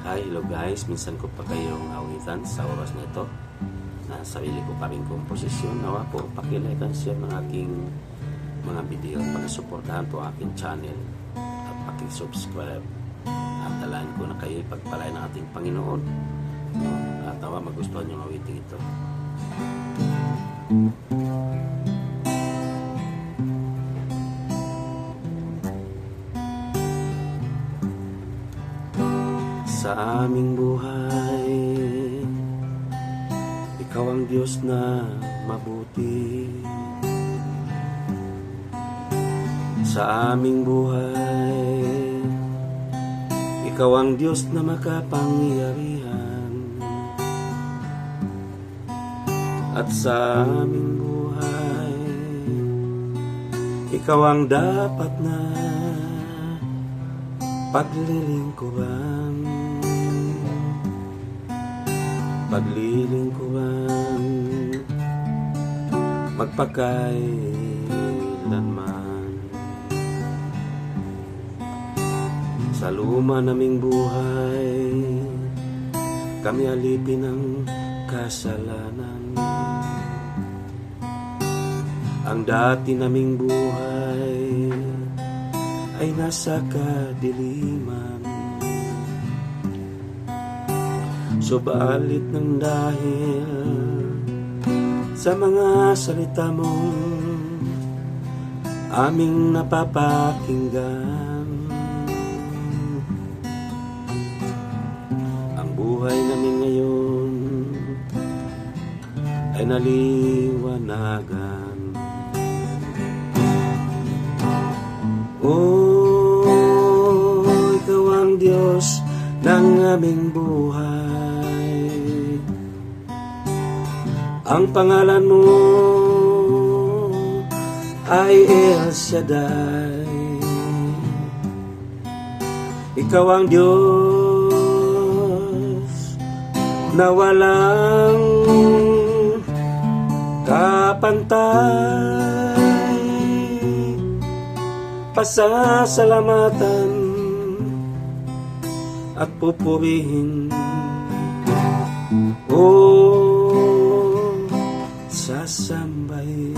Hi, hello guys. Minsan ko pa kayong awitan sa oras na ito na sarili ko pa rin komposisyon. Nawa po, pakilike and share ng aking mga video. Pag-suportahan po aking channel at pag-subscribe. At alain ko na kayo ipagpalay ng ating Panginoon. At nawa magustuhan yung awiting ito. Sa aming buhay, Ikaw ang Diyos na mabuti. Sa aming buhay, Ikaw ang Diyos na makapangyarihan. At sa aming buhay, Ikaw ang dapat na paglilingkuran. Magpakailanman. Sa luma naming buhay, kami alipin ng kasalanan. Ang dati naming buhay ay nasa kadiliman. Subalit ng dahil sa mga salita mong aming napapakinggan, ang buhay namin ngayon ay naliwanagan. Ikaw ang Diyos ng aming buhay. Ang pangalan mo ay El Shaddai. Ikaw ang Diyos na walang kapantay. Pasasalamatan at pupurihin. Sasambahin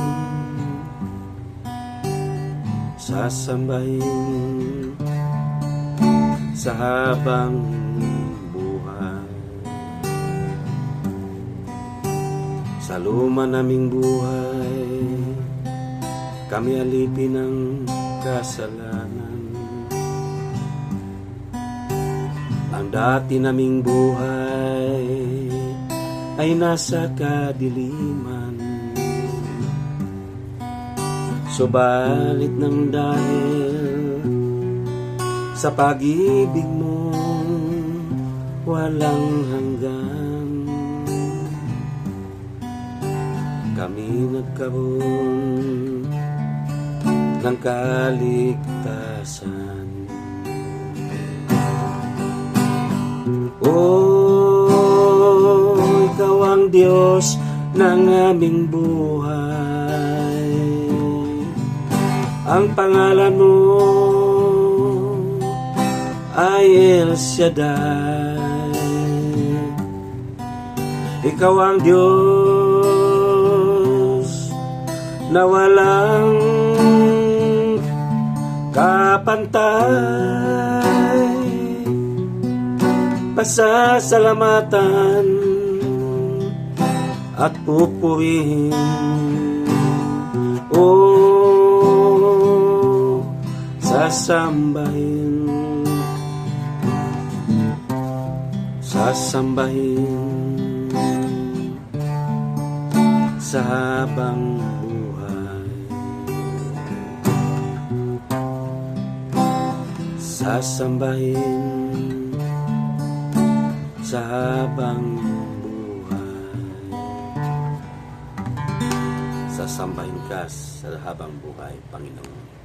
sa habang buhay. Sa luma naming buhay, kami alipin ng kasalanan. Ang dati naming buhay ay nasa kadiliman. Subalit ng dahil sa pag-ibig mo walang hanggan, kami nagkaroon ng kaligtasan. Ikaw ang Diyos ng aming buhay. Ang pangalan mo ay El Shaddai. Ikaw ang Diyos na walang kapantay. Pasasalamatan at pupurihin. Sasambahin sa habang buhay. Sasambahin sa habang buhay. Sasambahin ka sa habang buhay, Panginoon.